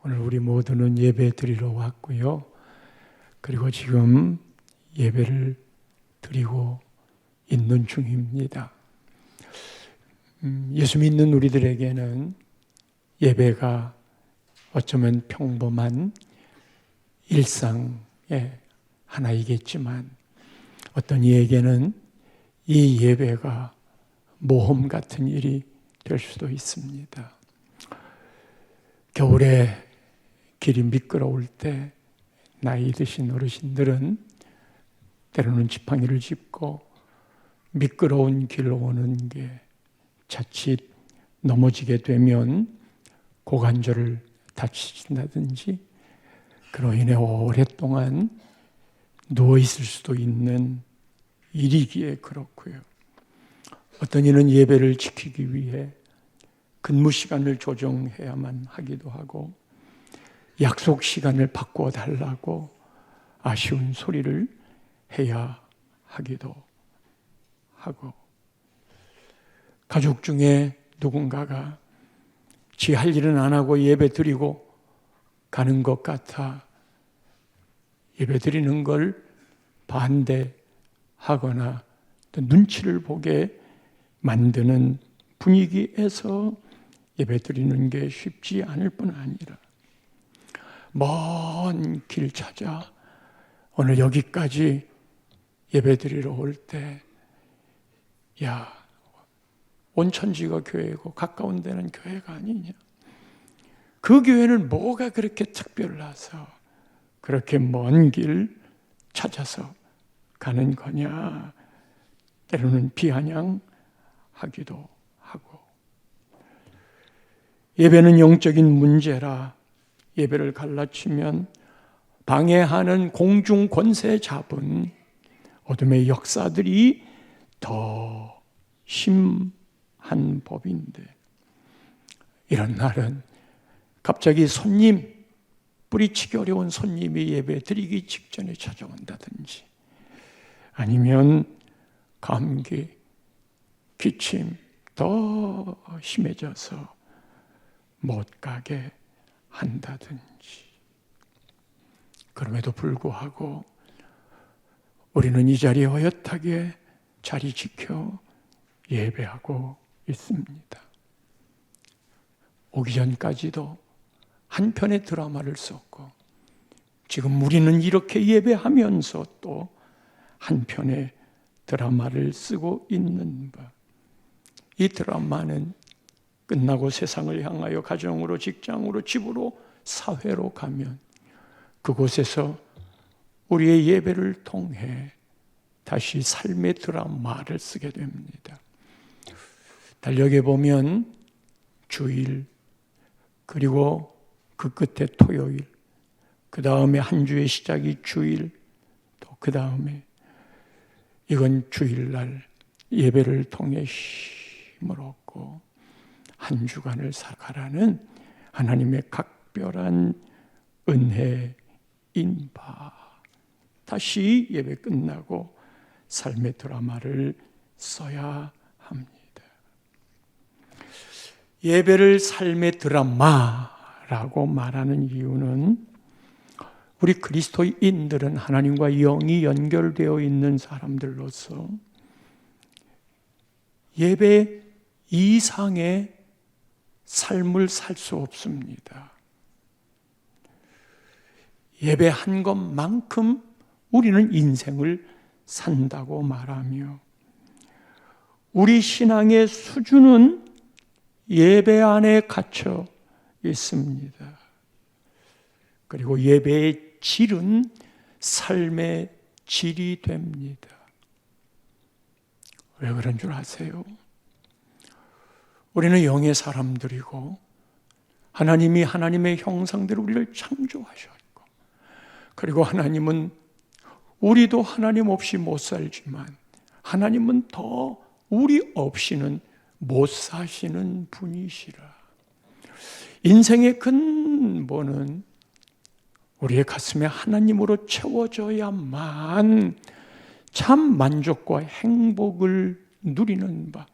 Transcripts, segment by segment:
오늘 우리 모두는 예배 드리러 왔고요. 그리고 지금 예배를 드리고 있는 중입니다. 예수 믿는 우리들에게는 예배가 어쩌면 평범한 일상의 하나이겠지만 어떤 이에게는 이 예배가 모험 같은 일이 될 수도 있습니다. 겨울에 길이 미끄러울 때 나이 드신 어르신들은 때로는 지팡이를 짚고 미끄러운 길로 오는 게 자칫 넘어지게 되면 고관절을 다치신다든지 그로 인해 오랫동안 누워있을 수도 있는 일이기에 그렇고요. 어떤 이는 예배를 지키기 위해 근무 시간을 조정해야만 하기도 하고 약속 시간을 바꿔 달라고 아쉬운 소리를 해야 하기도 하고 가족 중에 누군가가 지 할 일은 안 하고 예배 드리고 가는 것 같아 예배 드리는 걸 반대하거나 또 눈치를 보게 만드는 분위기에서 예배 드리는 게 쉽지 않을 뿐 아니라 먼 길 찾아 오늘 여기까지 예배 드리러 올 때 야, 온천지가 교회고 가까운 데는 교회가 아니냐. 그 교회는 뭐가 그렇게 특별해서 그렇게 먼 길 찾아서 가는 거냐. 때로는 비아냥하기도 하고 예배는 영적인 문제라 예배를 갈라치면 방해하는 공중 권세 잡은 어둠의 역사들이 더 심한 법인데 이런 날은 갑자기 뿌리치기 어려운 손님이 예배 드리기 직전에 찾아온다든지 아니면 감기, 기침 더 심해져서 못 가게 한다든지 그럼에도 불구하고 우리는 이 자리에 어엿하게 자리 지켜 예배하고 있습니다. 오기 전까지도 한 편의 드라마를 썼고 지금 우리는 이렇게 예배하면서 또 한 편의 드라마를 쓰고 있는 바. 이 드라마는 끝나고 세상을 향하여 가정으로, 직장으로, 집으로, 사회로 가면 그곳에서 우리의 예배를 통해 다시 삶의 드라마를 쓰게 됩니다. 달력에 보면 주일, 그리고 그 끝에 토요일, 그 다음에 한 주의 시작이 주일, 또 그 다음에 이건 주일날 예배를 통해 힘을 얻고 한 주간을 살아가라는 하나님의 각별한 은혜인 바. 다시 예배 끝나고 삶의 드라마를 써야 합니다. 예배를 삶의 드라마라고 말하는 이유는 우리 그리스도인들은 하나님과 영이 연결되어 있는 사람들로서 예배 이상의 삶을 살 수 없습니다. 예배한 것만큼 우리는 인생을 산다고 말하며 우리 신앙의 수준은 예배 안에 갇혀 있습니다. 그리고 예배의 질은 삶의 질이 됩니다. 왜 그런 줄 아세요? 우리는 영의 사람들이고 하나님이 하나님의 형상대로 우리를 창조하셨고 그리고 하나님은 우리도 하나님 없이 못 살지만 하나님은 더 우리 없이는 못 사시는 분이시라. 인생의 근본은 우리의 가슴에 하나님으로 채워져야만 참 만족과 행복을 누리는 바.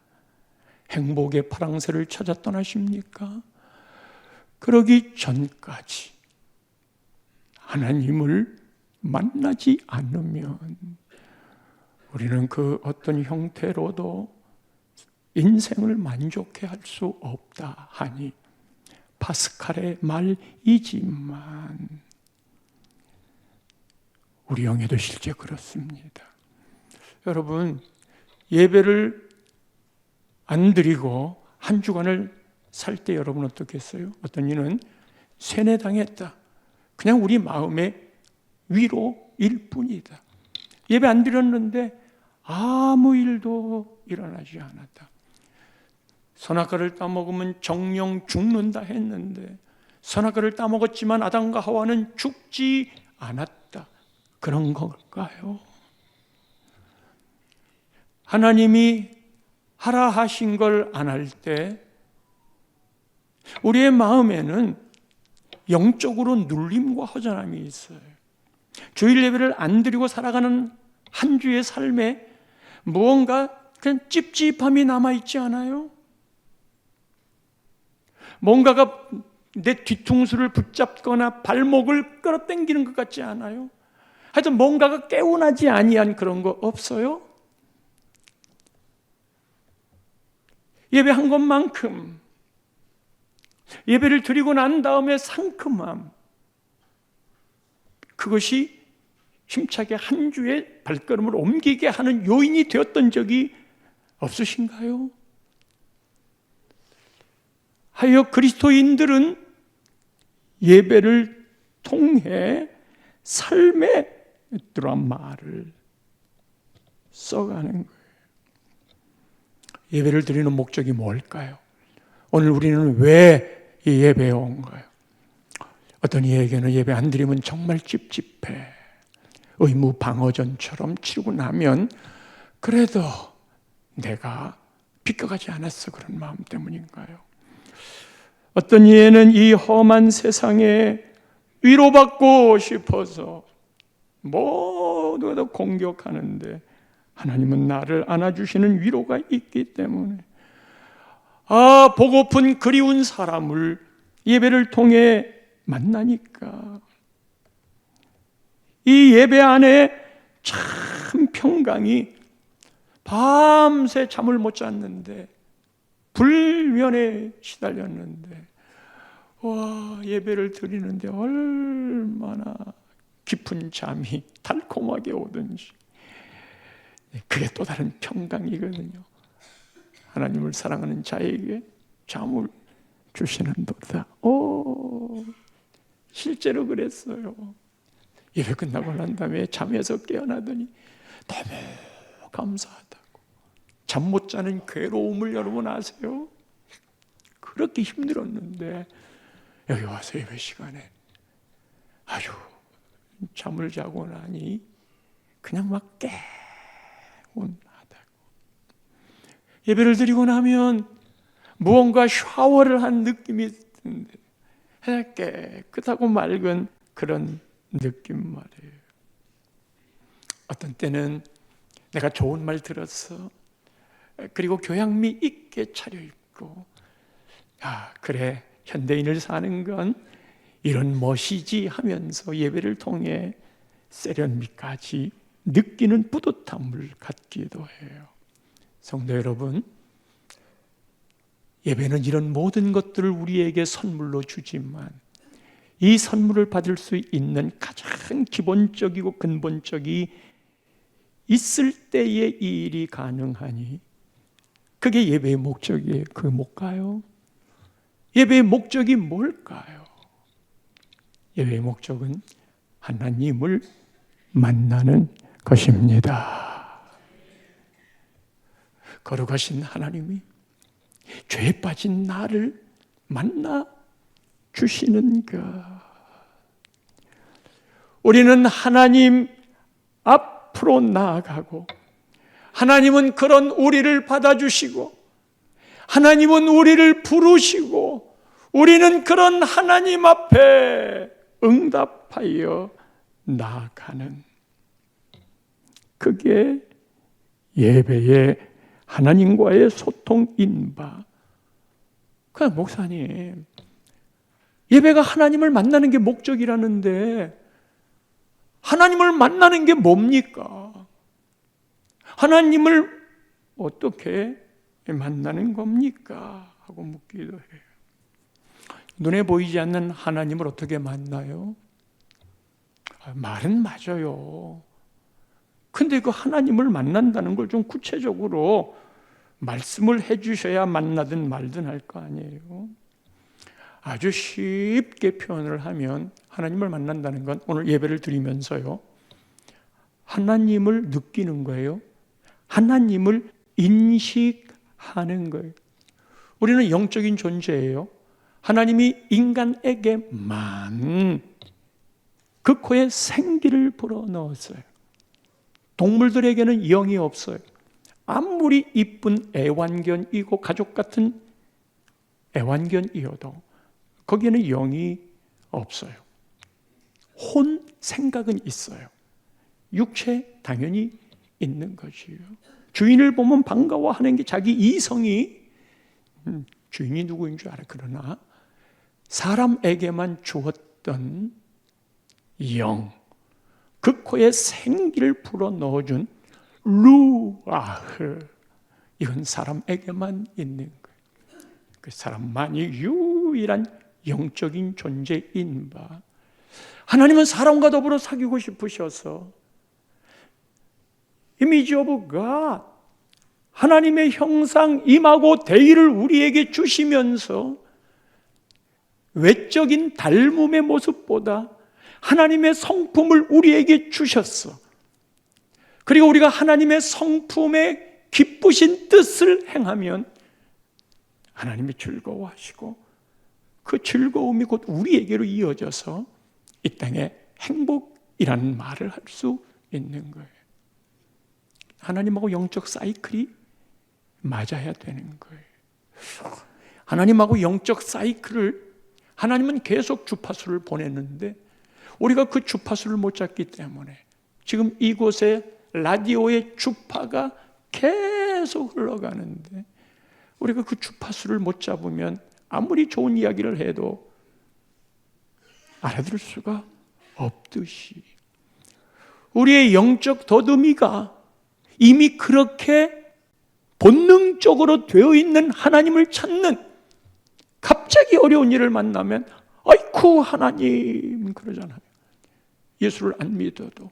행복의 파랑새를 찾아 떠나십니까? 그러기 전까지 하나님을 만나지 않으면 우리는 그 어떤 형태로도 인생을 만족해 할 수 없다 하니 파스칼의 말이지만 우리 영에도 실제 그렇습니다. 여러분, 예배를 안 드리고 한 주간을 살 때 여러분 어떻겠어요? 어떤 이는 세뇌당했다. 그냥 우리 마음의 위로일 뿐이다. 예배 안 드렸는데 아무 일도 일어나지 않았다. 선악과를 따먹으면 정령 죽는다 했는데 선악과를 따먹었지만 아담과 하와는 죽지 않았다. 그런 걸까요? 하나님이 하라 하신 걸 안 할 때 우리의 마음에는 영적으로 눌림과 허전함이 있어요. 주일 예배를 안 드리고 살아가는 한 주의 삶에 무언가 그냥 찝찝함이 남아있지 않아요? 뭔가가 내 뒤통수를 붙잡거나 발목을 끌어당기는 것 같지 않아요? 하여튼 뭔가가 개운하지 아니한 그런 거 없어요? 예배한 것만큼 예배를 드리고 난 다음에 상큼함, 그것이 힘차게 한 주의 발걸음을 옮기게 하는 요인이 되었던 적이 없으신가요? 하여 그리스도인들은 예배를 통해 삶의 드라마를 써가는 거예요. 예배를 드리는 목적이 뭘까요? 오늘 우리는 왜 이 예배에 온가요? 어떤 이에게는 예배 안 드리면 정말 찝찝해. 의무 방어전처럼 치르고 나면 그래도 내가 비껴가지 않았어. 그런 마음 때문인가요? 어떤 이에는 이 험한 세상에 위로받고 싶어서 모두가 다 공격하는데 하나님은 나를 안아주시는 위로가 있기 때문에 보고픈 그리운 사람을 예배를 통해 만나니까 이 예배 안에 참 평강이 밤새 잠을 못 잤는데 불면에 시달렸는데 예배를 드리는데 얼마나 깊은 잠이 달콤하게 오든지 그게 또 다른 평강이거든요. 하나님을 사랑하는 자에게 잠을 주시는도다. 실제로 그랬어요. 예배 끝나고 난 다음에 잠에서 깨어나더니 너무 감사하다고. 잠 못 자는 괴로움을 여러분 아세요? 그렇게 힘들었는데 여기 와서 예배 시간에 잠을 자고 나니 그냥 막 개운하다고. 예배를 드리고 나면 무언가 샤워를 한 느낌이 드는데 깨끗하고 맑은 그런 느낌 말이에요. 어떤 때는 내가 좋은 말 들었어. 그리고 교양미 있게 차려입고 그래 현대인을 사는 건 이런 멋이지 하면서 예배를 통해 세련미까지 느끼는 뿌듯함을 갖기도 해요. 성도 여러분, 예배는 이런 모든 것들을 우리에게 선물로 주지만 이 선물을 받을 수 있는 가장 기본적이고 근본적이 있을 때에 이 일이 가능하니 그게 예배의 목적이에요. 그게 뭘까요? 예배의 목적이 뭘까요? 예배의 목적은 하나님을 만나는 것입니다. 거룩하신 하나님이 죄에 빠진 나를 만나 주시는 것. 우리는 하나님 앞으로 나아가고 하나님은 그런 우리를 받아주시고 하나님은 우리를 부르시고 우리는 그런 하나님 앞에 응답하여 나아가는 그게 예배의 하나님과의 소통인 바. 목사님 예배가 하나님을 만나는 게 목적이라는데 하나님을 만나는 게 뭡니까? 하나님을 어떻게 만나는 겁니까? 하고 묻기도 해요. 눈에 보이지 않는 하나님을 어떻게 만나요? 말은 맞아요. 근데 그 하나님을 만난다는 걸 좀 구체적으로 말씀을 해주셔야 만나든 말든 할 거 아니에요. 아주 쉽게 표현을 하면 하나님을 만난다는 건 오늘 예배를 드리면서요, 하나님을 느끼는 거예요. 하나님을 인식하는 거예요. 우리는 영적인 존재예요. 하나님이 인간에게만 그 코에 생기를 불어넣었어요. 동물들에게는 영이 없어요. 아무리 이쁜 애완견이고 가족 같은 애완견이어도 거기에는 영이 없어요. 혼, 생각은 있어요. 육체 당연히 있는 것이에요. 주인을 보면 반가워하는 게 자기 이성이 주인이 누구인 줄 알아. 그러나 사람에게만 주었던 영, 그 코에 생기를 불어넣어준 루아흐, 이건 사람에게만 있는 거예요. 그 사람만이 유일한 영적인 존재인 바. 하나님은 사람과 더불어 사귀고 싶으셔서 이미지 오브 갓, 하나님의 형상 임하고 대의를 우리에게 주시면서 외적인 닮음의 모습보다 하나님의 성품을 우리에게 주셨어. 그리고 우리가 하나님의 성품의 기쁘신 뜻을 행하면 하나님이 즐거워하시고 그 즐거움이 곧 우리에게로 이어져서 이 땅에 행복이라는 말을 할 수 있는 거예요. 하나님하고 영적 사이클이 맞아야 되는 거예요. 하나님하고 영적 사이클을, 하나님은 계속 주파수를 보냈는데 우리가 그 주파수를 못 잡기 때문에 지금 이곳에 라디오의 주파가 계속 흘러가는데 우리가 그 주파수를 못 잡으면 아무리 좋은 이야기를 해도 알아들을 수가 없듯이 우리의 영적 더듬이가 이미 그렇게 본능적으로 되어 있는 하나님을 찾는, 갑자기 어려운 일을 만나면 아이쿠 하나님 그러잖아요. 예수를 안 믿어도,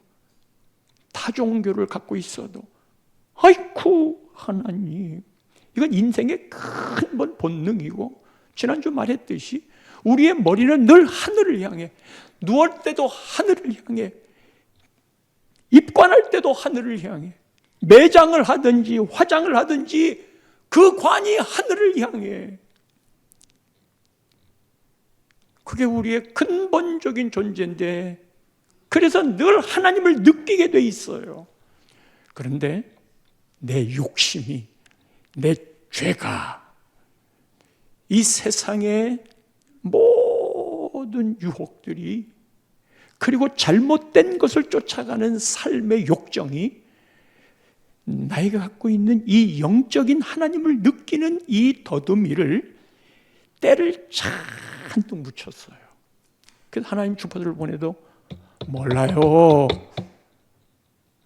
타종교를 갖고 있어도 아이쿠 하나님. 이건 인생의 큰 본능이고, 지난주 말했듯이 우리의 머리는 늘 하늘을 향해, 누울 때도 하늘을 향해, 입관할 때도 하늘을 향해, 매장을 하든지 화장을 하든지 그 관이 하늘을 향해. 그게 우리의 근본적인 존재인데, 그래서 늘 하나님을 느끼게 돼 있어요. 그런데 내 욕심이, 내 죄가 이 세상의 모든 유혹들이, 그리고 잘못된 것을 쫓아가는 삶의 욕정이 나이가 갖고 있는 이 영적인 하나님을 느끼는 이 더듬이를, 때를 잔뜩 묻혔어요. 그래서 하나님 주파수를 보내도 몰라요.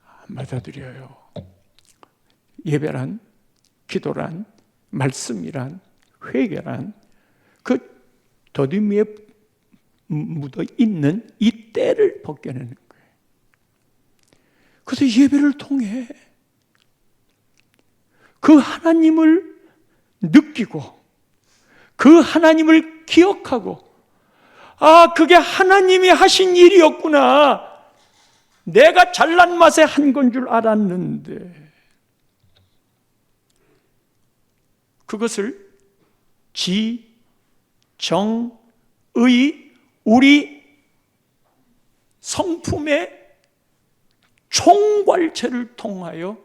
안 받아들여요. 예배란, 기도란, 말씀이란, 회개란 그 더듬이에 묻어 있는 이 때를 벗겨내는 거예요. 그래서 예배를 통해 그 하나님을 느끼고 그 하나님을 기억하고, 아, 그게 하나님이 하신 일이었구나, 내가 잘난 맛에 한 건 줄 알았는데, 그것을 지, 정, 의, 우리 성품의 총괄체를 통하여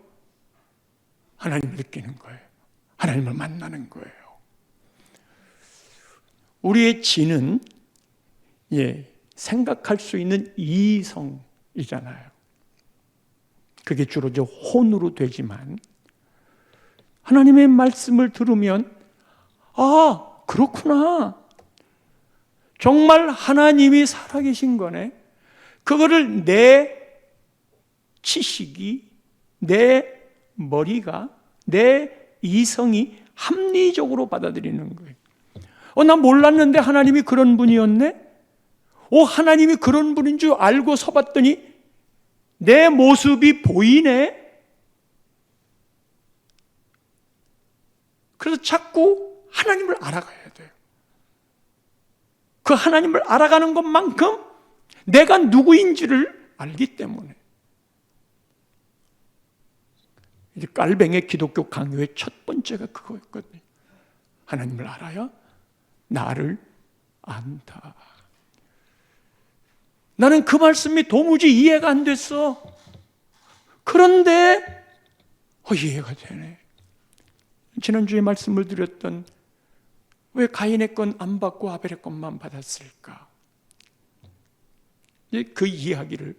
하나님을 느끼는 거예요. 하나님을 만나는 거예요. 우리의 지는 생각할 수 있는 이성이잖아요. 그게 주로 혼으로 되지만, 하나님의 말씀을 들으면 아, 그렇구나, 정말 하나님이 살아계신 거네. 그거를 내 지식이, 내 머리가, 내 이성이 합리적으로 받아들이는 거예요. 나 몰랐는데 하나님이 그런 분이었네? 하나님이 그런 분인 줄 알고 서봤더니 내 모습이 보이네? 그래서 자꾸 하나님을 알아가야 돼요. 그 하나님을 알아가는 것만큼 내가 누구인지를 알기 때문에. 이제 깔뱅의 기독교 강요의 첫 번째가 그거였거든요. 하나님을 알아야 나를 안다. 나는 그 말씀이 도무지 이해가 안 됐어. 그런데 이해가 되네. 지난주에 말씀을 드렸던 왜 가인의 건 안 받고 아벨의 것만 받았을까? 그 이야기를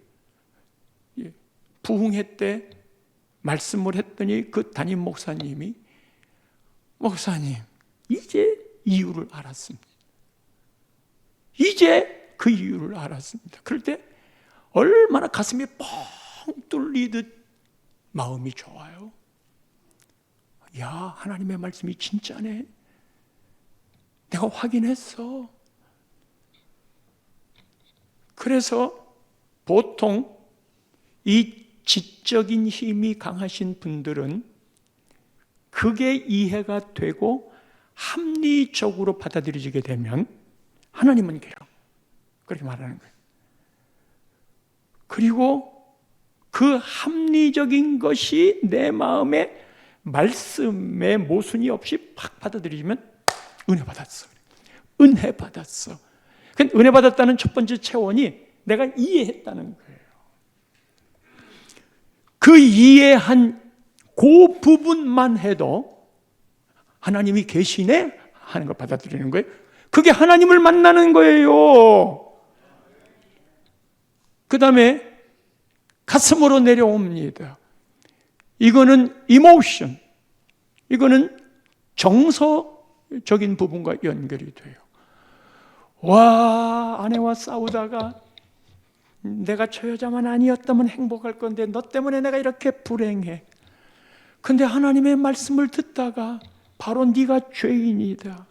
부흥회 때 말씀을 했더니 그 담임 목사님이 목사님 이제 이유를 알았습니다. 이제 그 이유를 알았습니다. 그럴 때 얼마나 가슴이 뻥 뚫리듯 마음이 좋아요. 야, 하나님의 말씀이 진짜네. 내가 확인했어. 그래서 보통 이 지적인 힘이 강하신 분들은 그게 이해가 되고 합리적으로 받아들여지게 되면 하나님은 계속 그렇게 말하는 거예요. 그리고 그 합리적인 것이 내 마음에 말씀의 모순이 없이 팍 받아들여지면 은혜 받았어. 은혜 받았어. 은혜 받았다는 첫 번째 체원이 내가 이해했다는 거예요. 그 이해한 그 부분만 해도 하나님이 계시네 하는 걸 받아들이는 거예요. 그게 하나님을 만나는 거예요. 그 다음에 가슴으로 내려옵니다. 이거는 이모션, 이거는 정서적인 부분과 연결이 돼요. 와, 아내와 싸우다가 내가 저 여자만 아니었다면 행복할 건데 너 때문에 내가 이렇게 불행해. 근데 하나님의 말씀을 듣다가 바로 네가 죄인이다.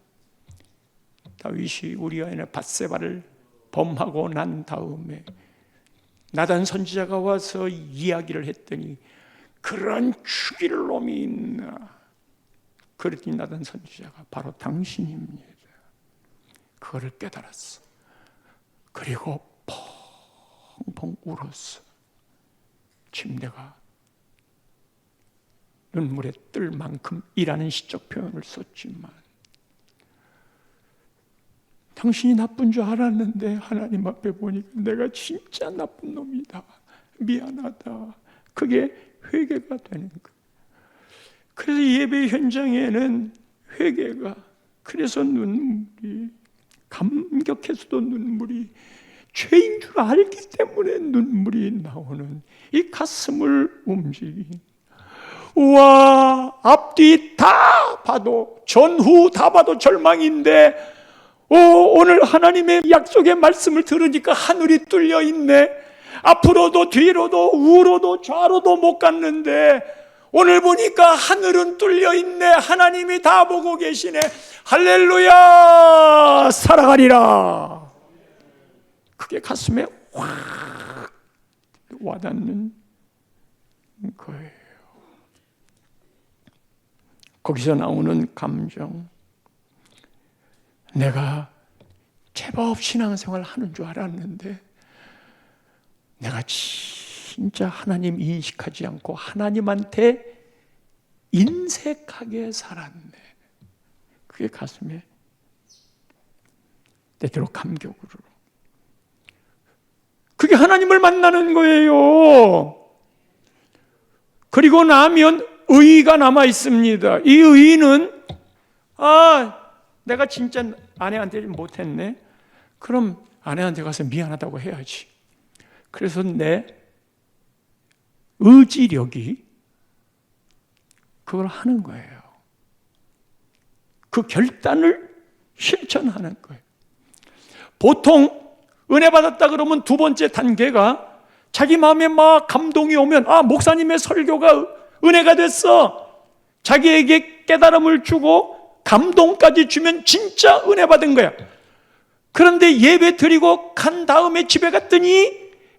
다윗이 우리아의 밧세바를 범하고 난 다음에 나단 선지자가 와서 이야기를 했더니 그런 죽일 놈이 있나. 그랬더니 나단 선지자가 바로 당신입니다. 그거를 깨달았어. 그리고 펑펑 울었어. 침대가 눈물에 뜰 만큼이라는 시적 표현을 썼지만 당신이 나쁜 줄 알았는데 하나님 앞에 보니까 내가 진짜 나쁜 놈이다. 미안하다. 그게 회개가 되는 거예요. 그래서 예배 현장에는 회개가, 그래서 눈물이, 감격해서도 눈물이, 죄인 줄 알기 때문에 눈물이 나오는 이 가슴을 움직인, 우와, 앞뒤 다 봐도, 전후 다 봐도 절망인데 오늘 하나님의 약속의 말씀을 들으니까 하늘이 뚫려 있네. 앞으로도 뒤로도 우로도 좌로도 못 갔는데 오늘 보니까 하늘은 뚫려 있네. 하나님이 다 보고 계시네. 할렐루야, 살아가리라. 그게 가슴에 확 와닿는 거예요. 거기서 나오는 감정, 내가 제법 신앙생활 하는 줄 알았는데 내가 진짜 하나님 인식하지 않고 하나님한테 인색하게 살았네. 그게 가슴에 때때로 감격으로. 그게 하나님을 만나는 거예요. 그리고 나면 의의가 남아 있습니다. 이 의의는 내가 진짜 아내한테 못했네. 그럼 아내한테 가서 미안하다고 해야지. 그래서 내 의지력이 그걸 하는 거예요. 그 결단을 실천하는 거예요. 보통 은혜 받았다 그러면 두 번째 단계가 자기 마음에 막 감동이 오면 목사님의 설교가 은혜가 됐어. 자기에게 깨달음을 주고 감동까지 주면 진짜 은혜 받은 거야. 그런데 예배 드리고 간 다음에 집에 갔더니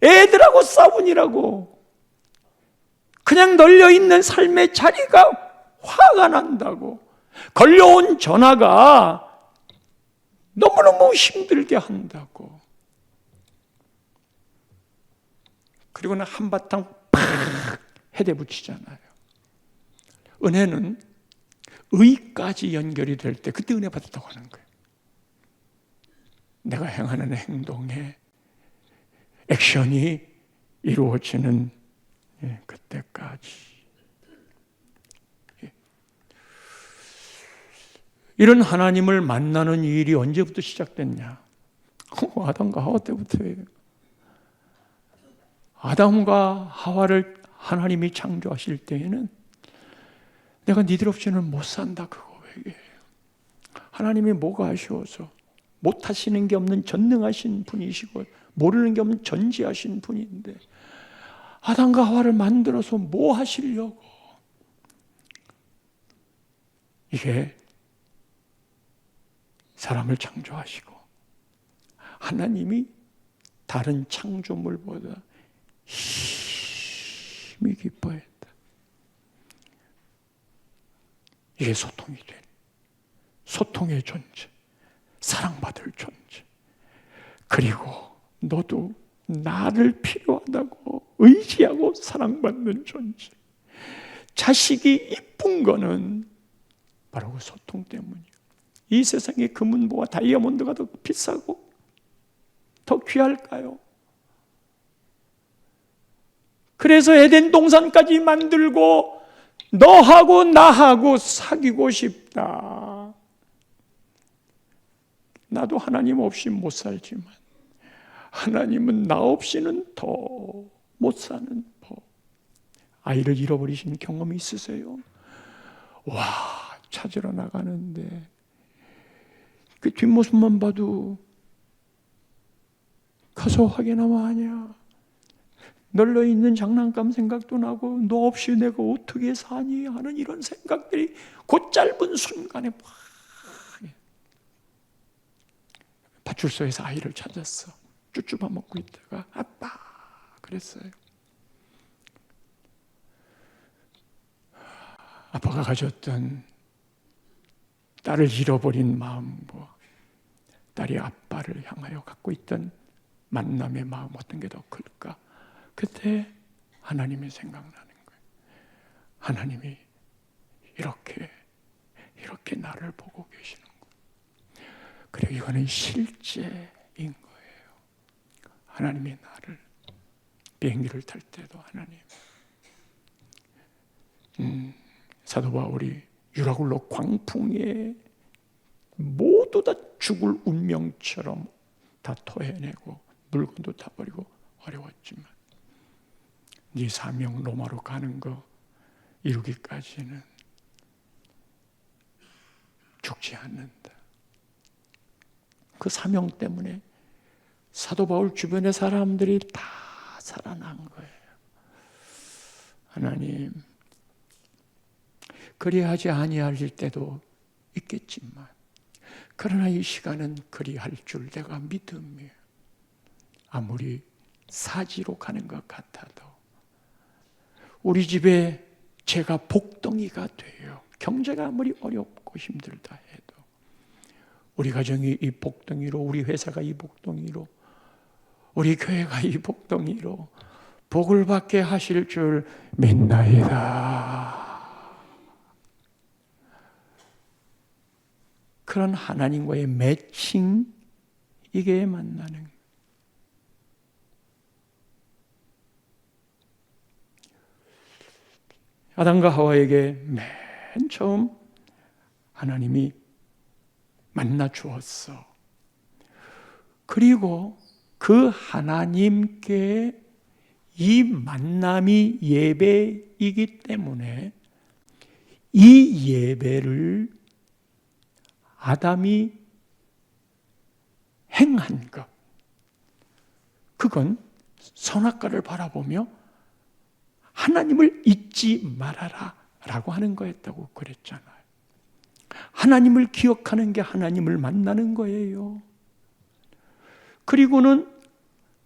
애들하고 싸우니라고. 그냥 널려있는 삶의 자리가 화가 난다고. 걸려온 전화가 너무너무 힘들게 한다고. 그리고는 한바탕 팍 헤대 붙이잖아요. 은혜는 의까지 연결이 될 때 그때 은혜 받았다고 하는 거예요. 내가 행하는 행동에 액션이 이루어지는 그때까지. 이런 하나님을 만나는 일이 언제부터 시작됐냐? 아담과 하와 때부터예요. 아담과 하와를 하나님이 창조하실 때에는 내가 니들 없이는 못 산다 그거 얘기해요. 하나님이 뭐가 아쉬워서 못하시는 게 없는 전능하신 분이시고 모르는 게 없는 전지하신 분인데 아담과 하와를 만들어서 뭐 하시려고. 이게 사람을 창조하시고 하나님이 다른 창조물보다 힘이 기뻐했다. 이게 소통이 된, 소통의 존재, 사랑받을 존재. 그리고 너도 나를 필요하다고 의지하고 사랑받는 존재. 자식이 이쁜 거는 바로 그 소통 때문이에요. 이 세상에 금은보와 다이아몬드가 더 비싸고 더 귀할까요? 그래서 에덴 동산까지 만들고 너하고 나하고 사귀고 싶다. 나도 하나님 없이 못 살지만 하나님은 나 없이는 더 못 사는 법. 아이를 잃어버리신 경험이 있으세요? 찾으러 나가는데 그 뒷모습만 봐도 가서 확인하면 아냐. 널려있는 장난감 생각도 나고 너 없이 내가 어떻게 사니 하는 이런 생각들이 그 짧은 순간에 막 파출소에서 아이를 찾았어. 쭈쭈밥 먹고 있다가 아빠 그랬어요. 아빠가 가졌던 딸을 잃어버린 마음과 딸이 아빠를 향하여 갖고 있던 만남의 마음 어떤 게 더 클까? 그때 하나님이 생각나는 거예요. 하나님이 이렇게 나를 보고 계시는 거예요. 그리고 이거는 실제인 거예요. 하나님이 나를 비행기를 탈 때도 하나님 사도 바울이 유라굴로 광풍에 모두 다 죽을 운명처럼 다 토해내고 물건도 다 버리고 어려웠지만 네 사명 로마로 가는 거 이루기까지는 죽지 않는다. 그 사명 때문에 사도 바울 주변의 사람들이 다 살아난 거예요. 하나님, 그리하지 아니할 때도 있겠지만 그러나 이 시간은 그리할 줄 내가 믿음이에요. 아무리 사지로 가는 것 같아도 우리 집에 제가 복덩이가 돼요. 경제가 아무리 어렵고 힘들다 해도 우리 가정이 이 복덩이로, 우리 회사가 이 복덩이로, 우리 교회가 이 복덩이로 복을 받게 하실 줄 믿나이다. 그런 하나님과의 매칭, 이게 만나는 거예요. 아담과 하와에게 맨 처음 하나님이 만나 주었어. 그리고 그 하나님께 이 만남이 예배이기 때문에 이 예배를 아담이 행한 것, 그건 선악과를 바라보며 하나님을 잊지 말아라 라고 하는 거였다고 그랬잖아요. 하나님을 기억하는 게 하나님을 만나는 거예요. 그리고는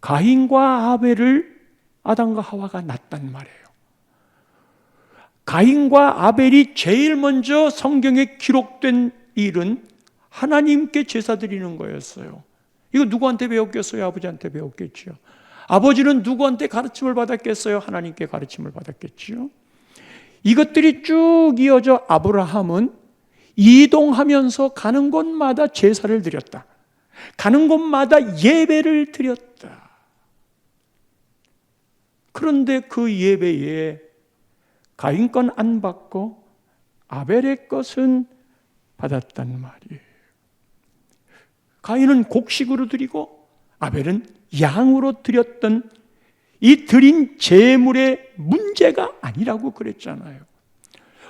가인과 아벨을 아담과 하와가 낳았단 말이에요. 가인과 아벨이 제일 먼저 성경에 기록된 일은 하나님께 제사 드리는 거였어요. 이거 누구한테 배웠겠어요? 아버지한테 배웠겠죠. 아버지는 누구한테 가르침을 받았겠어요? 하나님께 가르침을 받았겠죠. 이것들이 쭉 이어져 아브라함은 이동하면서 가는 곳마다 제사를 드렸다. 가는 곳마다 예배를 드렸다. 그런데 그 예배에 가인 건 안 받고 아벨의 것은 받았단 말이에요. 가인은 곡식으로 드리고 아벨은 양으로 드렸던 이 드린 제물의 문제가 아니라고 그랬잖아요.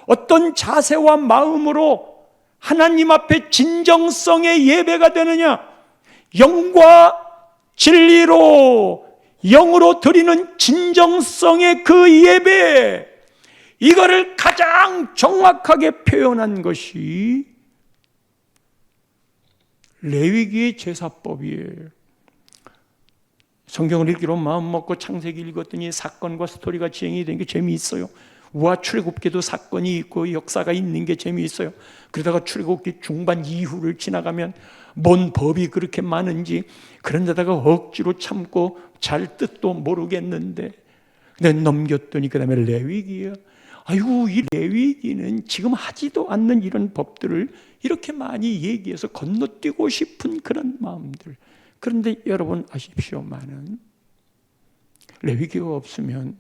어떤 자세와 마음으로 하나님 앞에 진정성의 예배가 되느냐, 영과 진리로 영으로 드리는 진정성의 그 예배, 이거를 가장 정확하게 표현한 것이 레위기의 제사법이에요. 성경을 읽기로 마음 먹고 창세기 읽었더니 사건과 스토리가 진행이 된 게 재미있어요. 우와, 출애굽기도 사건이 있고 역사가 있는 게 재미있어요. 그러다가 출애굽기 중반 이후를 지나가면 뭔 법이 그렇게 많은지, 그런 데다가 억지로 참고 잘 뜻도 모르겠는데 근데 넘겼더니 그 다음에 레위기야. 아이고, 이 레위기는 지금 하지도 않는 이런 법들을 이렇게 많이 얘기해서 건너뛰고 싶은 그런 마음들. 그런데 여러분 아십시오만은 레위기가 없으면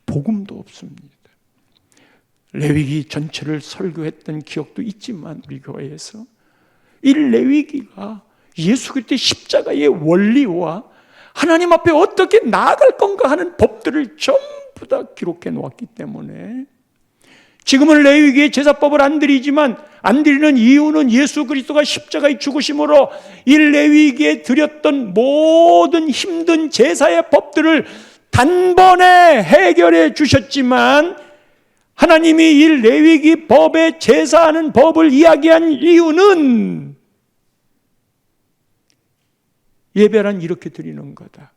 복음도 없습니다. 레위기 전체를 설교했던 기억도 있지만 우리 교회에서 이 레위기가 예수 그리스도의 십자가의 원리와 하나님 앞에 어떻게 나아갈 건가 하는 법들을 전부 다 기록해 놓았기 때문에 지금은 레위기의 제사법을 안 드리지만 안 드리는 이유는 예수 그리스도가 십자가의 죽으심으로 이 레위기에 드렸던 모든 힘든 제사의 법들을 단번에 해결해 주셨지만, 하나님이 이 레위기 법에 제사하는 법을 이야기한 이유는 예배란 이렇게 드리는 거다.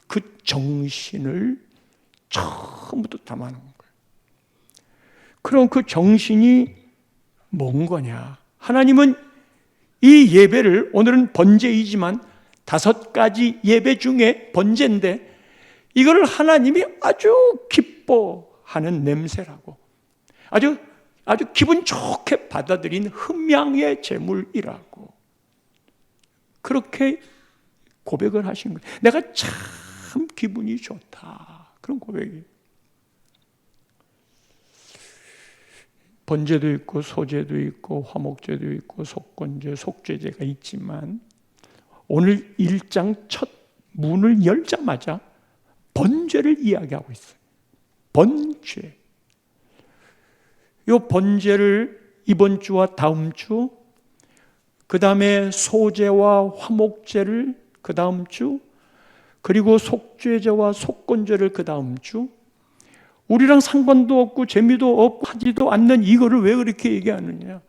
그 정신을 처음부터 담아놓은 거예요. 그럼 그 정신이 뭔 거냐? 하나님은 이 예배를, 오늘은 번제이지만 5가지 예배 중에 번제인데, 이거를 하나님이 아주 기뻐하는 냄새라고, 아주 기분 좋게 받아들인 흠양의 제물이라고 그렇게 고백을 하신 거예요. 내가 참 기분이 좋다, 그런 고백이에요. 번제도 있고 소제도 있고 화목제도 있고 속건제, 속죄제가 있지만 오늘 1장 첫 문을 열자마자 번제를 이야기하고 있어요. 번제. 이 번제를 이번 주와 다음 주, 그 다음에 소제와 화목제를 그 다음 주, 그리고 속죄제와 속건제를 그 다음 주, 우리랑 상관도 없고 재미도 없고 하지도 않는 이거를 왜 그렇게 얘기하느냐?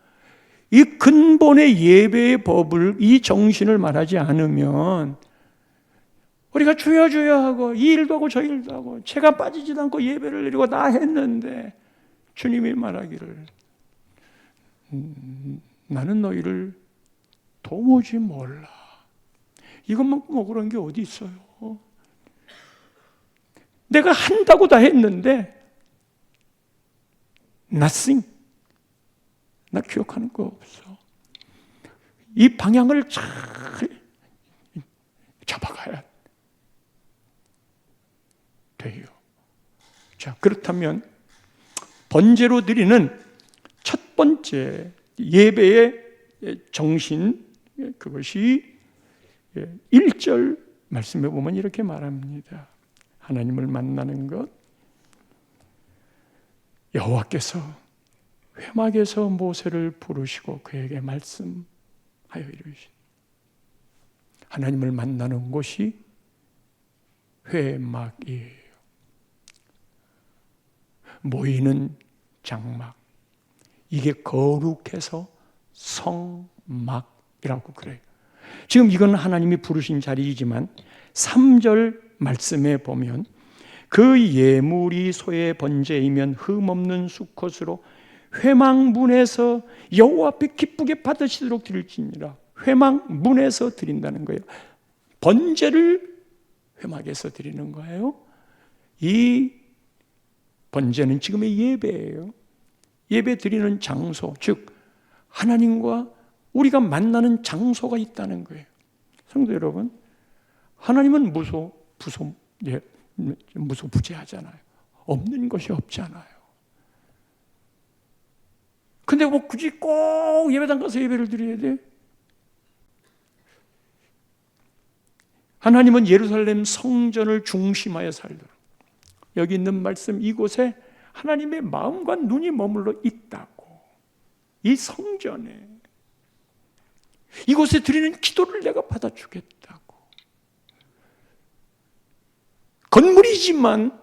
이 근본의 예배의 법을, 이 정신을 말하지 않으면 우리가 주여 주여 하고 이 일도 하고 저 일도 하고 제가 빠지지도 않고 예배를 드리고 다 했는데 주님이 말하기를 나는 너희를 도무지 몰라. 이것만큼 억울한 게 어디 있어요? 내가 한다고 다 했는데 nothing. 나 기억하는 거 없어. 이 방향을 잘 잡아가야 돼요. 자, 그렇다면 번제로 드리는 첫 번째 예배의 정신, 그것이 1절 말씀에 보면 이렇게 말합니다. 하나님을 만나는 것. 여호와께서 회막에서 모세를 부르시고 그에게 말씀하여 이르시되 하나님을 만나는 곳이 회막이에요. 모이는 장막. 이게 거룩해서 성막이라고 그래요. 지금 이건 하나님이 부르신 자리이지만 3절 말씀에 보면 그 예물이 소의 번제이면 흠없는 수컷으로 회막문에서 여호와 앞에 기쁘게 받으시도록 드릴지니라. 회막문에서 드린다는 거예요. 번제를 회막에서 드리는 거예요. 이 번제는 지금의 예배예요. 예배 드리는 장소, 즉 하나님과 우리가 만나는 장소가 있다는 거예요. 성도 여러분, 하나님은 무소부재하잖아요. 없는 것이 없잖아요. 근데 뭐 굳이 꼭 예배당 가서 예배를 드려야 돼? 하나님은 예루살렘 성전을 중심하여 살도록, 여기 있는 말씀, 이곳에 하나님의 마음과 눈이 머물러 있다고. 이 성전에, 이곳에 드리는 기도를 내가 받아주겠다고. 건물이지만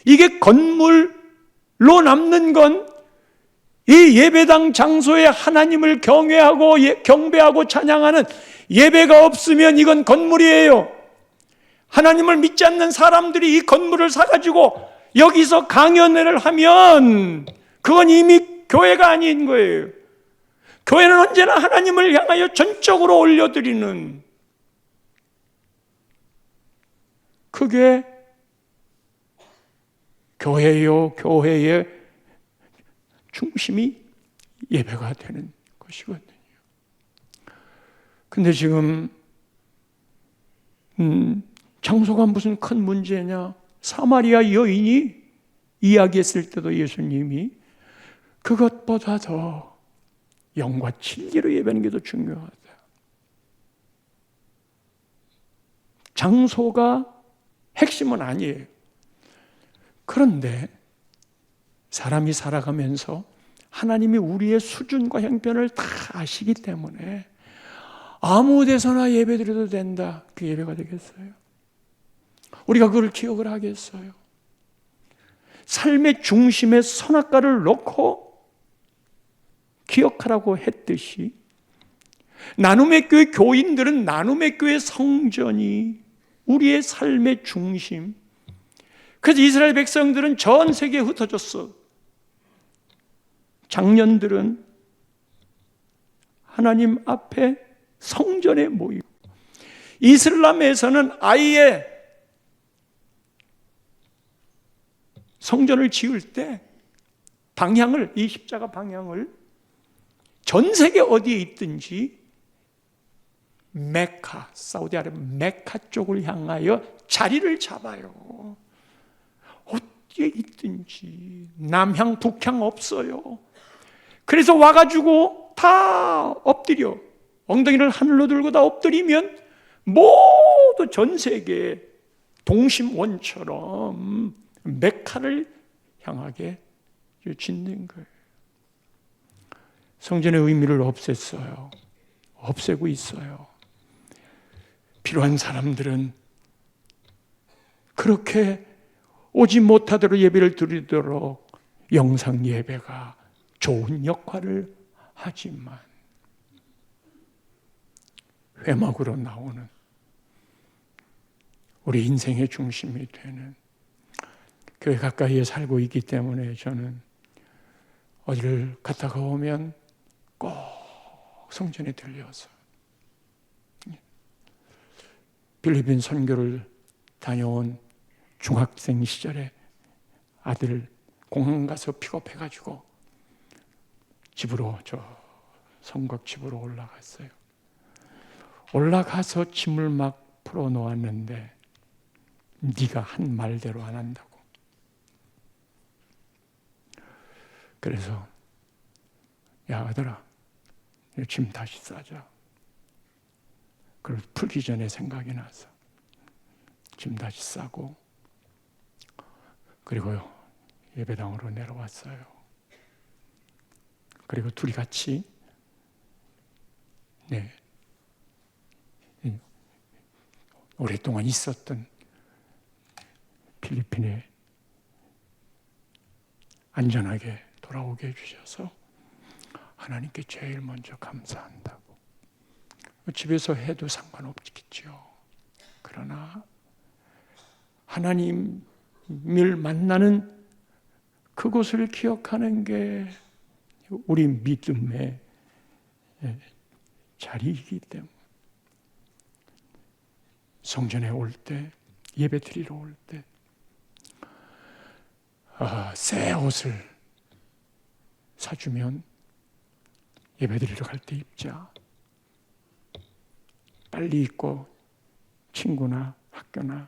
이게 건물로 남는 건 이 예배당 장소에 하나님을 경외하고 경배하고 찬양하는 예배가 없으면 이건 건물이에요. 하나님을 믿지 않는 사람들이 이 건물을 사가지고 여기서 강연회를 하면 그건 이미 교회가 아닌 거예요. 교회는 언제나 하나님을 향하여 전적으로 올려드리는, 그게 교회요, 교회의 중심이 예배가 되는 것이거든요. 근데 지금 장소가 무슨 큰 문제냐? 사마리아 여인이 이야기했을 때도 예수님이 그것보다 더 영과 진리로 예배하는 게 더 중요하다. 장소가 핵심은 아니에요. 그런데 사람이 살아가면서 하나님이 우리의 수준과 형편을 다 아시기 때문에 아무 데서나 예배드려도 된다. 그 예배가 되겠어요? 우리가 그걸 기억을 하겠어요? 삶의 중심에 선악과를 놓고 기억하라고 했듯이 나눔의 교회 교인들은 나눔의 교회 성전이 우리의 삶의 중심. 그래서 이스라엘 백성들은 전 세계에 흩어졌어. 장년들은 하나님 앞에 성전에 모이고, 이슬람에서는 아예 성전을 지을 때 방향을, 이 십자가 방향을 전 세계 어디에 있든지 메카, 사우디아라비아 메카 쪽을 향하여 자리를 잡아요. 어디에 있든지 남향 북향 없어요. 그래서 와가지고 다 엎드려, 엉덩이를 하늘로 들고 다 엎드리면 모두 전 세계 동심원처럼 메카를 향하게 짓는 거예요. 성전의 의미를 없앴어요. 없애고 있어요. 필요한 사람들은 그렇게 오지 못하도록 예배를 드리도록 영상 예배가 좋은 역할을 하지만 회막으로 나오는 우리 인생의 중심이 되는 교회 가까이에 살고 있기 때문에 저는 어디를 갔다가 오면 꼭 성전에 들려서 필리핀 선교를 다녀온 중학생 시절에 아들 공항 가서 픽업해가지고 집으로, 저 성곽 집으로 올라갔어요. 올라가서 짐을 막 풀어놓았는데 네가 한 말대로 안 한다고. 그래서 야 아들아, 짐 다시 싸자. 그걸 풀기 전에 생각이 나서 짐 다시 싸고, 그리고 예배당으로 내려왔어요. 그리고 둘이 같이 오랫동안 있었던 필리핀에 안전하게 돌아오게 해주셔서 하나님께 제일 먼저 감사한다고. 집에서 해도 상관없겠죠. 그러나 하나님을 만나는 그곳을 기억하는 게 우리 믿음의 자리이기 때문에 성전에 올 때, 예배 드리러 올 때 새 옷을 사주면 예배 드리러 갈 때 입자. 빨리 입고 친구나 학교나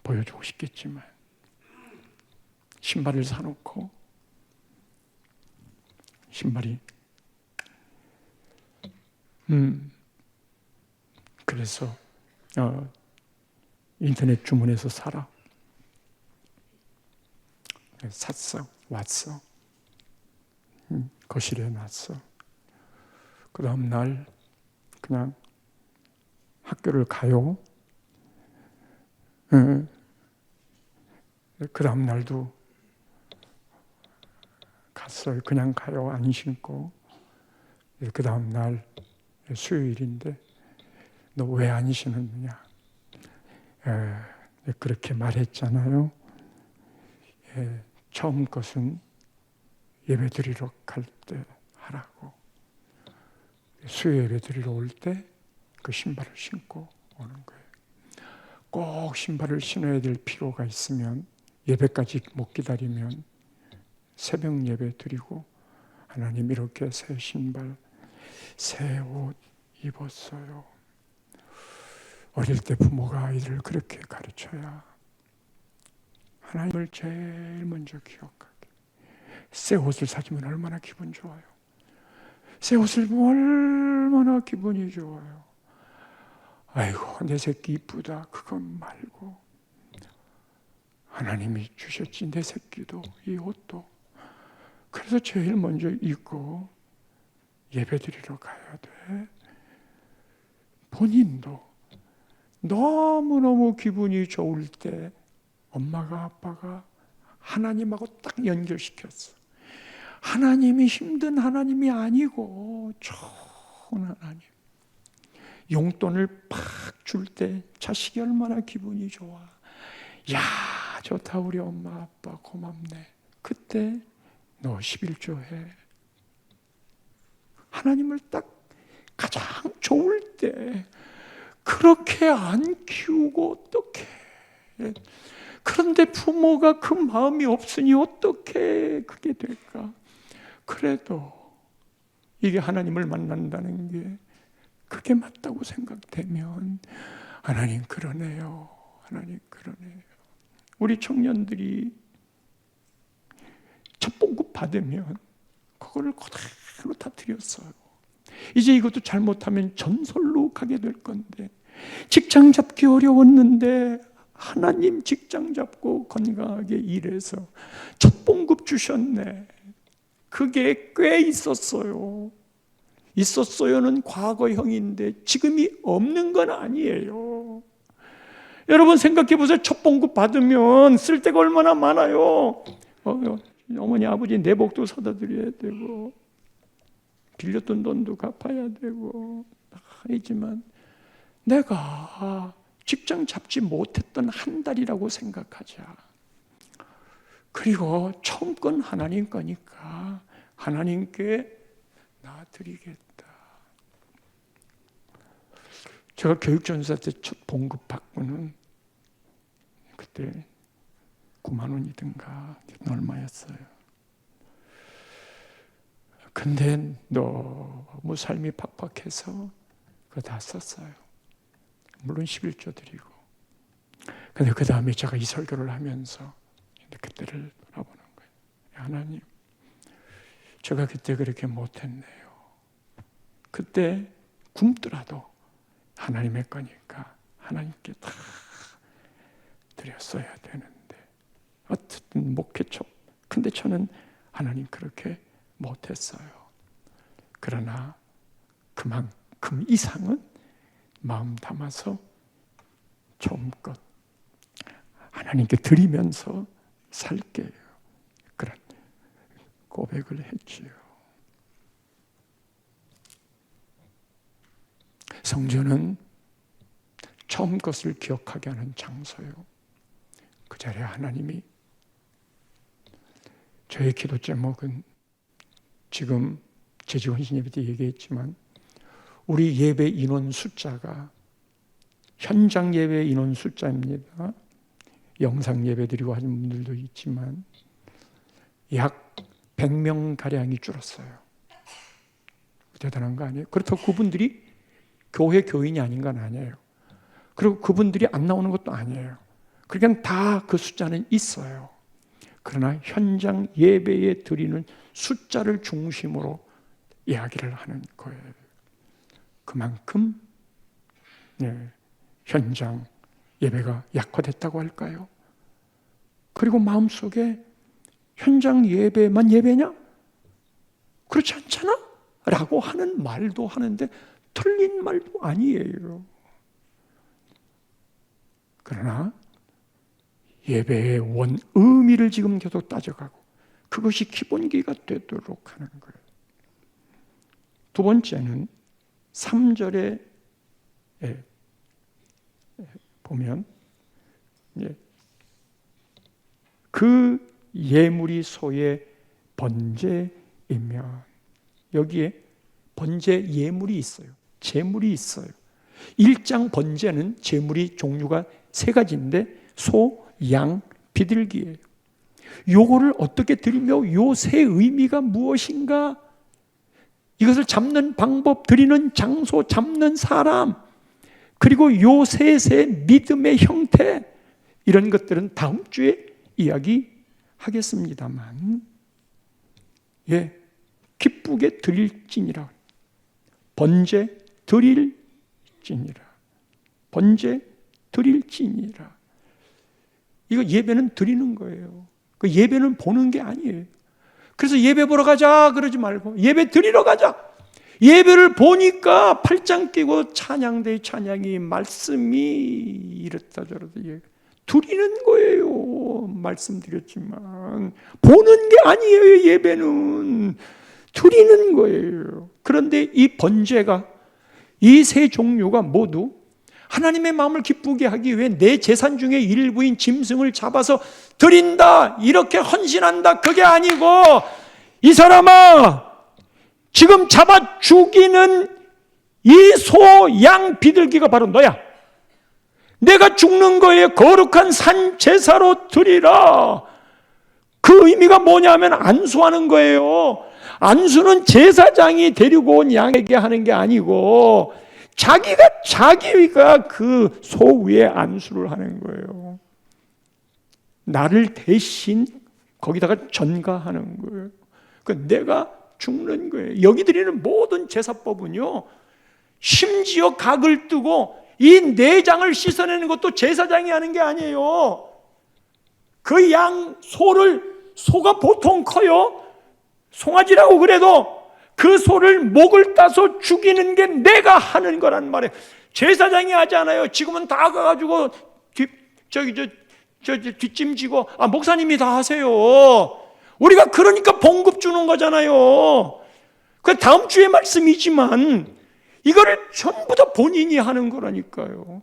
보여주고 싶겠지만 신발을 사놓고 신발이 그래서 인터넷 주문해서 사라. 샀어. 왔어. 거실에 놨어. 그 다음 날 그냥 학교를 가요. 그 다음 날도 갔어요. 그냥 가요. 안 신고. 그 다음 날 수요일인데 너 왜 안 신었느냐? 그렇게 말했잖아요. 처음 것은 예배 드리러 갈 때 하라고. 수요 예배 드리러 올 때 그 신발을 신고 오는 거예요. 꼭 신발을 신어야 될 필요가 있으면 예배까지 못 기다리면 새벽 예배 드리고 하나님 이렇게 새 신발, 새 옷 입었어요. 어릴 때 부모가 아이들을 그렇게 가르쳐야 하나님을 제일 먼저 기억하게. 새 옷을 사주면 얼마나 기분 좋아요. 새 옷을 얼마나 기분이 좋아요. 아이고 내 새끼 이쁘다 그건 말고 하나님이 주셨지 내 새끼도 이 옷도. 그래서 제일 먼저 입고 예배 드리러 가야 돼. 본인도 너무너무 기분이 좋을 때 엄마가 아빠가 하나님하고 딱 연결시켰어. 하나님이 힘든 하나님이 아니고 좋은 하나님. 용돈을 팍 줄 때 자식이 얼마나 기분이 좋아. 야 좋다 우리 엄마 아빠 고맙네. 그때 너 11조 해. 하나님을 딱 가장 좋을 때 그렇게 안 키우고 어떻게. 그런데 부모가 그 마음이 없으니 어떻게 그게 될까. 그래도 이게 하나님을 만난다는 게 그게 맞다고 생각되면 하나님 그러네요. 하나님 그러네요. 우리 청년들이 첫 봉급 받으면 그거를 그대로 다 드렸어요. 이제 이것도 잘못하면 전설로 가게 될 건데 직장 잡기 어려웠는데 하나님 직장 잡고 건강하게 일해서 첫 봉급 주셨네. 그게 꽤 있었어요. 있었어요는 과거형인데 지금이 없는 건 아니에요. 여러분 생각해 보세요. 첫 봉급 받으면 쓸 데가 얼마나 많아요. 어머니 아버지 내복도 사다 드려야 되고 빌렸던 돈도 갚아야 되고 하지만 내가 직장 잡지 못했던 한 달이라고 생각하자. 그리고 처음 건 하나님 거니까 하나님께 나 드리겠다. 제가 교육전사 때 첫 봉급 받고는 그때 9만 원이든가 얼마였어요. 근데 너무 삶이 팍팍해서 그거 다 썼어요. 물론 11조 드리고. 근데 그 다음에 제가 이 설교를 하면서 그때를 돌아보는 거예요. 하나님, 제가 그때 그렇게 못했네요. 그때 굶더라도 하나님의 거니까 하나님께 다 드렸어야 되는데 어쨌든 목회처. 근데 저는 하나님 그렇게 못했어요. 그러나 그만큼 이상은 마음 담아서 처음껏 하나님께 드리면서 살게요. 그런 고백을 했지요. 성전은 처음 것을 기억하게 하는 장소요. 그 자리에 하나님이, 저의 기도 제목은 지금 제지원신 예배 때 얘기했지만 우리 예배 인원 숫자가 현장 예배 인원 숫자입니다. 영상 예배 드리고 하는 분들도 있지만 약 100명가량이 줄었어요. 대단한 거 아니에요? 그렇다고 그분들이 교회 교인이 아닌 건 아니에요. 그리고 그분들이 안 나오는 것도 아니에요. 그러니까 다 그 숫자는 있어요. 그러나 현장 예배에 드리는 숫자를 중심으로 이야기를 하는 거예요. 그만큼 현장 예배가 약화됐다고 할까요? 그리고 마음속에 현장 예배만 예배냐? 그렇지 않잖아? 라고 하는 말도 하는데 틀린 말도 아니에요. 그러나 예배의 원 의미를 지금 계속 따져가고 그것이 기본기가 되도록 하는 거예요. 두 번째는 3절에 보면 그 예물이 소의 번제이면, 여기에 번제 예물이 있어요. 제물이 있어요. 1장 번제는 제물이 종류가 3가지인데 소, 양, 비둘기예요. 요거를 어떻게 드리며 요 세 의미가 무엇인가? 이것을 잡는 방법, 드리는 장소, 잡는 사람, 그리고 요 셋의 믿음의 형태, 이런 것들은 다음 주에 이야기하겠습니다만, 기쁘게 드릴지니라. 번제 드릴지니라. 번제 드릴지니라. 이거 예배는 드리는 거예요. 그 예배는 보는 게 아니에요. 그래서 예배 보러 가자 그러지 말고 예배 드리러 가자. 예배를 보니까 팔짱 끼고 찬양대의 찬양이, 말씀이 이렇다 저렇다 드리는 거예요. 말씀드렸지만 보는 게 아니에요. 예배는 드리는 거예요. 그런데 이 번제가, 이 세 종류가 모두 하나님의 마음을 기쁘게 하기 위해 내 재산 중에 일부인 짐승을 잡아서 드린다, 이렇게 헌신한다, 그게 아니고, 이 사람아 지금 잡아 죽이는 이 소, 양, 비둘기가 바로 너야. 내가 죽는 거에 거룩한 산 제사로 드리라. 그 의미가 뭐냐면 안수하는 거예요. 안수는 제사장이 데리고 온 양에게 하는 게 아니고 자기가 그 소 위에 안수를 하는 거예요. 나를 대신 거기다가 전가하는 거예요. 그러니까 내가 죽는 거예요. 여기 드리는 모든 제사법은요, 심지어 각을 뜨고 이 내장을 씻어내는 것도 제사장이 하는 게 아니에요. 그 양, 소가 보통 커요. 송아지라고 그래도 그 소를 목을 따서 죽이는 게 내가 하는 거란 말이에요. 제사장이 하지 않아요. 지금은 다 가가지고 뒷짐지고 목사님이 다 하세요. 우리가 그러니까 봉급 주는 거잖아요. 그 다음 주의 말씀이지만 이거를 전부 다 본인이 하는 거라니까요.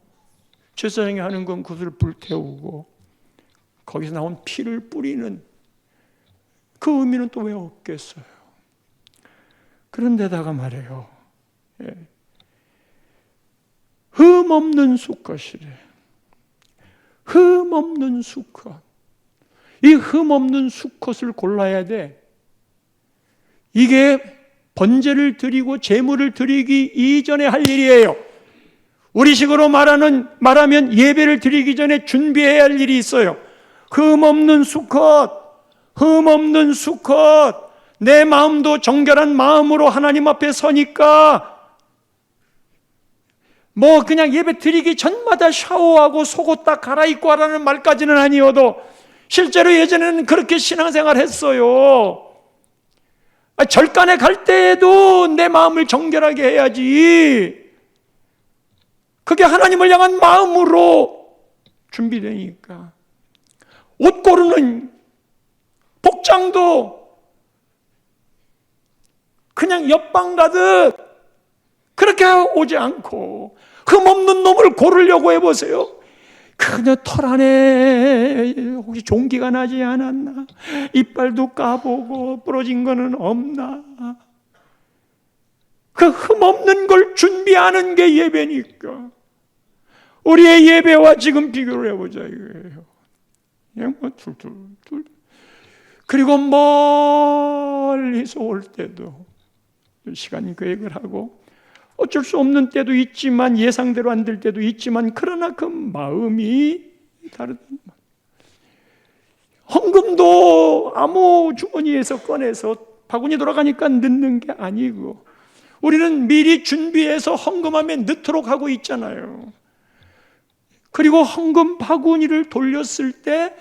제사장이 하는 건 그것을 불태우고 거기서 나온 피를 뿌리는 그 의미는 또 왜 없겠어요? 그런데다가 말이에요, 흠없는 수컷이래. 흠없는 수컷. 이 흠없는 수컷을 골라야 돼. 이게 번제를 드리고 제물을 드리기 이전에 할 일이에요. 우리식으로 말하면 예배를 드리기 전에 준비해야 할 일이 있어요. 흠없는 수컷. 흠없는 수컷. 내 마음도 정결한 마음으로 하나님 앞에 서니까 뭐 그냥 예배 드리기 전마다 샤워하고 속옷 딱 갈아입고 하라는 말까지는 아니어도 실제로 예전에는 그렇게 신앙생활 했어요. 절간에 갈 때에도 내 마음을 정결하게 해야지. 그게 하나님을 향한 마음으로 준비되니까 옷 고르는 복장도 그냥 옆방 가듯 그렇게 오지 않고 흠없는 놈을 고르려고 해보세요. 그녀 털 안에 혹시 종기가 나지 않았나? 이빨도 까보고 부러진 거는 없나? 그 흠없는 걸 준비하는 게 예배니까. 우리의 예배와 지금 비교를 해보자 이거예요. 그냥 뭐 툴툴툴. 그리고 멀리서 올 때도 시간 계획을 하고 어쩔 수 없는 때도 있지만 예상대로 안 될 때도 있지만 그러나 그 마음이 다르다. 헌금도 아무 주머니에서 꺼내서 바구니 돌아가니까 넣는 게 아니고 우리는 미리 준비해서 헌금하면 넣도록 하고 있잖아요. 그리고 헌금 바구니를 돌렸을 때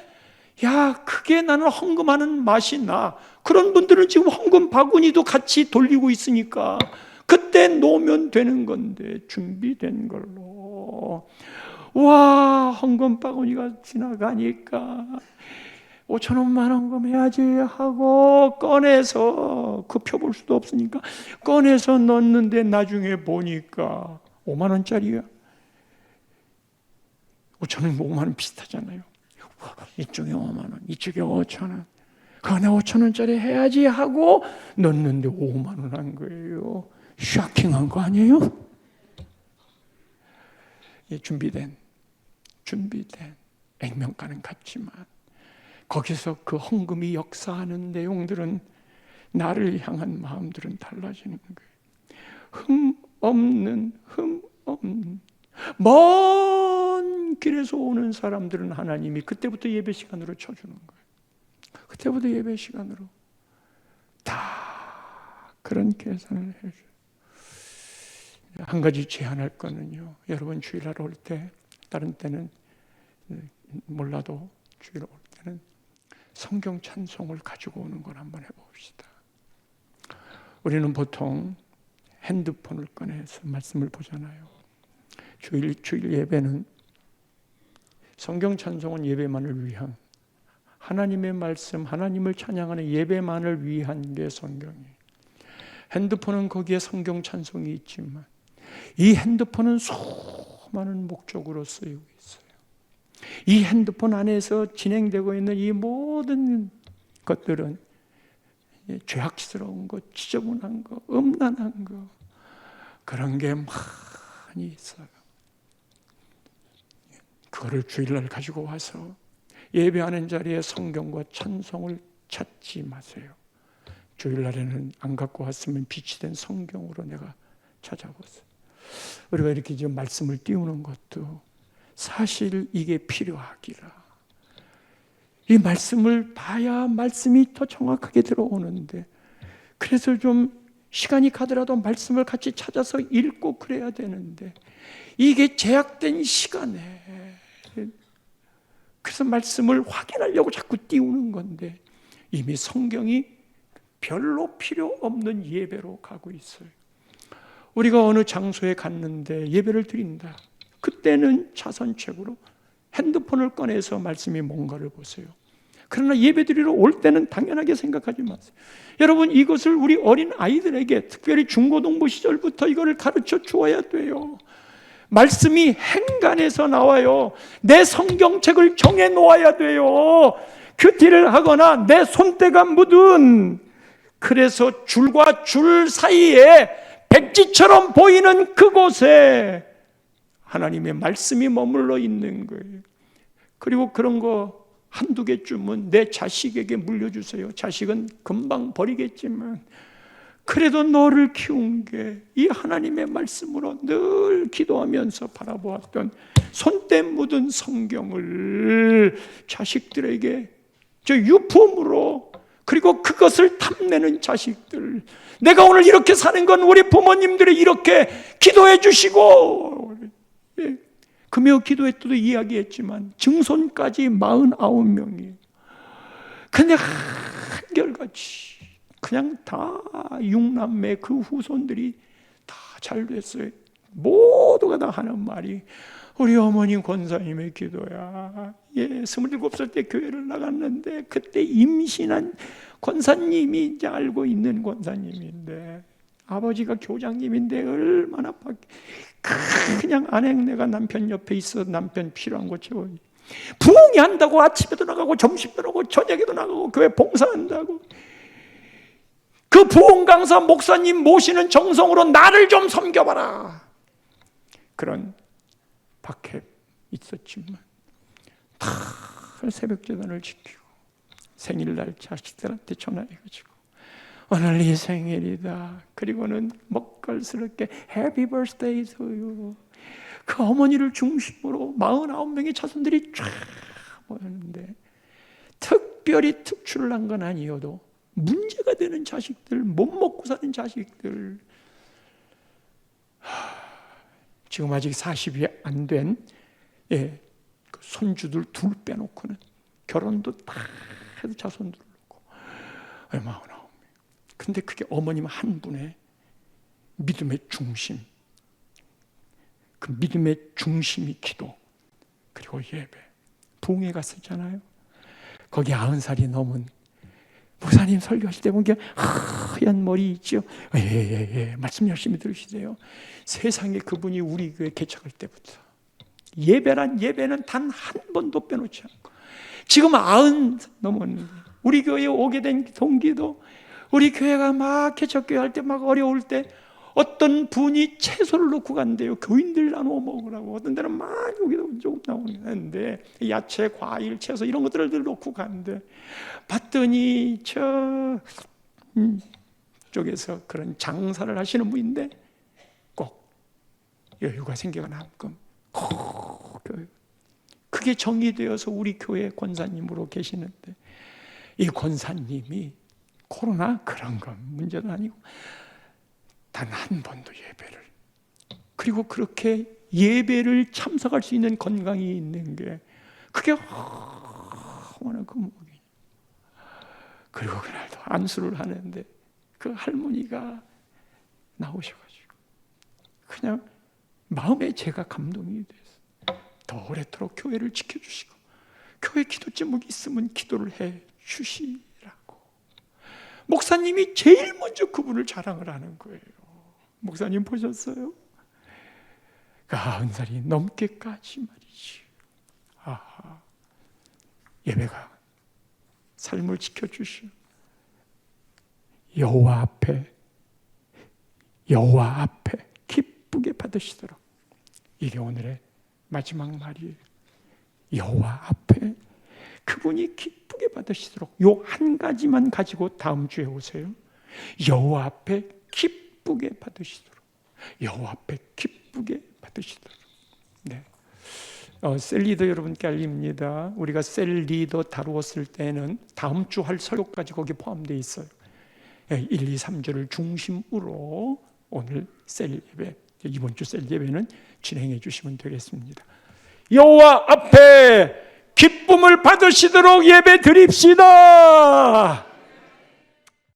야, 그게 나는 헌금하는 맛이 나. 그런 분들은 지금 헌금 바구니도 같이 돌리고 있으니까 그때 놓으면 되는 건데 준비된 걸로. 와, 헌금 바구니가 지나가니까 5천 원만 헌금해야지 하고 꺼내서 그 펴볼 수도 없으니까 꺼내서 넣는데 나중에 보니까 5만 원짜리야. 5천 원, 5만 원 비슷하잖아요. 이쪽에 5만 원, 이쪽에 5천 원. 그나 5천 원짜리 해야지 하고 넣는데 5만 원 한 거예요. 쇼킹한 거 아니에요? 준비된 액면가는 같지만 거기서 그 헌금이 역사하는 내용들은 나를 향한 마음들은 달라지는 거예요. 흠없는 먼 길에서 오는 사람들은 하나님이 그때부터 예배 시간으로 쳐주는 거예요. 그때부터 예배 시간으로 다 그런 계산을 해줘요. 한 가지 제안할 거는요, 여러분 주일날 올 때, 다른 때는 몰라도 주일 올 때는 성경 찬송을 가지고 오는 걸 한번 해봅시다. 우리는 보통 핸드폰을 꺼내서 말씀을 보잖아요. 주일 예배는 성경 찬송은 예배만을 위한, 하나님의 말씀, 하나님을 찬양하는 예배만을 위한 게 성경이에요. 핸드폰은 거기에 성경 찬송이 있지만 이 핸드폰은 수많은 목적으로 쓰이고 있어요. 이 핸드폰 안에서 진행되고 있는 이 모든 것들은 죄악스러운 것, 지저분한 것, 음란한 것, 그런 게 많이 있어요. 그거를 주일날 가지고 와서 예배하는 자리에 성경과 찬송을 찾지 마세요. 주일날에는 안 갖고 왔으면 빛이 된 성경으로 내가 찾아보세요. 우리가 이렇게 지금 말씀을 띄우는 것도 사실 이게 필요하기라. 이 말씀을 봐야 말씀이 더 정확하게 들어오는데, 그래서 좀 시간이 가더라도 말씀을 같이 찾아서 읽고 그래야 되는데 이게 제약된 시간에 그래서 말씀을 확인하려고 자꾸 띄우는 건데 이미 성경이 별로 필요 없는 예배로 가고 있어요. 우리가 어느 장소에 갔는데 예배를 드린다. 그때는 차선책으로 핸드폰을 꺼내서 말씀이 뭔가를 보세요. 그러나 예배 드리러 올 때는 당연하게 생각하지 마세요. 여러분, 이것을 우리 어린 아이들에게 특별히 중고등부 시절부터 이거를 가르쳐 주어야 돼요. 말씀이 행간에서 나와요. 내 성경책을 정해 놓아야 돼요. 큐티를 하거나 내 손때가 묻은, 그래서 줄과 줄 사이에 백지처럼 보이는 그곳에 하나님의 말씀이 머물러 있는 거예요. 그리고 그런 거 한두 개쯤은 내 자식에게 물려주세요. 자식은 금방 버리겠지만 그래도 너를 키운 게 이 하나님의 말씀으로 늘 기도하면서 바라보았던 손때 묻은 성경을 자식들에게 저 유품으로, 그리고 그것을 탐내는 자식들, 내가 오늘 이렇게 사는 건 우리 부모님들이 이렇게 기도해 주시고, 금요 기도회 때도 이야기했지만 증손까지 49명이에요. 근데 한결같이 그냥 다 육남매 그 후손들이 다 잘 됐어요. 모두가 다 하는 말이 우리 어머니 권사님의 기도야. 27살 때 교회를 나갔는데 그때 임신한 권사님이 이제 알고 있는 권사님인데 아버지가 교장님인데 얼마나 그냥 아내가 남편 옆에 있어 남편 필요한 거 채워. 부흥이 한다고 아침에도 나가고 점심도 나가고 저녁에도 나가고 교회 봉사한다고. 그 부흥 강사 목사님 모시는 정성으로 나를 좀 섬겨봐라. 그런 박해 있었지만 다 새벽제단을 지키고 생일날 자식들한테 전화해가지고 오늘 네 생일이다. 그리고는 먹걸스럽게 Happy birthday to you. 그 어머니를 중심으로 49명의 자손들이 쫙 모였는데 특별히 특출을 한 건 아니어도 문제가 되는 자식들, 못 먹고 사는 자식들, 지금 아직 40이 안 된 그 손주들 둘 빼놓고는 결혼도 다 해도 자손들을 놓고 49명. 근데 그게 어머님 한 분의 믿음의 중심, 그 믿음의 중심이 기도, 그리고 예배. 부흥회 갔었잖아요. 거기 90살이 넘은 목사님 설교하실 때 보니까 하얀 머리 있죠. 말씀 열심히 들으시세요. 세상에 그분이 우리 교회 개척할 때부터 예배는 단 한 번도 빼놓지 않고 지금 90 넘었는데 우리 교회에 오게 된 동기도 우리 교회가 막 개척교회 할 때 막 어려울 때 어떤 분이 채소를 넣고 간대요. 교인들 나누어 먹으라고. 어떤 데는 막 여기도 조금 나오는데 야채, 과일, 채소 이런 것들을 넣고 간대. 봤더니 쪽에서 그런 장사를 하시는 분인데 꼭 여유가 생겨나 가끔 그게 정리되어서 우리 교회 권사님으로 계시는데 이 권사님이 코로나 그런 건 문제도 아니고 단 한 번도 예배를, 그리고 그렇게 예배를 참석할 수 있는 건강이 있는 게 그게 얼마나 금복이냐. 그리고 그날도 안수를 하는데 그 할머니가 나오셔가지고 그냥 마음에 제가 감동이 돼서 더 오래도록 교회를 지켜주시고 교회 기도 제목이 있으면 기도를 해 주시라고. 목사님이 제일 먼저 그분을 자랑을 하는 거예요. 목사님 보셨어요? 90살이 넘게까지 말이지. 예배가 삶을 지켜주시오. 여호와 앞에 기쁘게 받으시도록. 이게 오늘의 마지막 말이에요. 여호와 앞에 그분이 기쁘게 받으시도록. 요 한 가지만 가지고 다음 주에 오세요. 여호와 앞에 기쁘게 받으시도록. 여호와 앞에 기쁘게 받으시도록. 네. 셀리더 여러분께 알립니다. 우리가 셀리더 다루었을 때는 다음 주 할 설교까지 거기 포함되어 있어요. 1, 2, 3주를 중심으로 오늘 셀예배, 이번 주 셀예배는 진행해 주시면 되겠습니다. 여호와 앞에 기쁨을 받으시도록 예배 드립시다.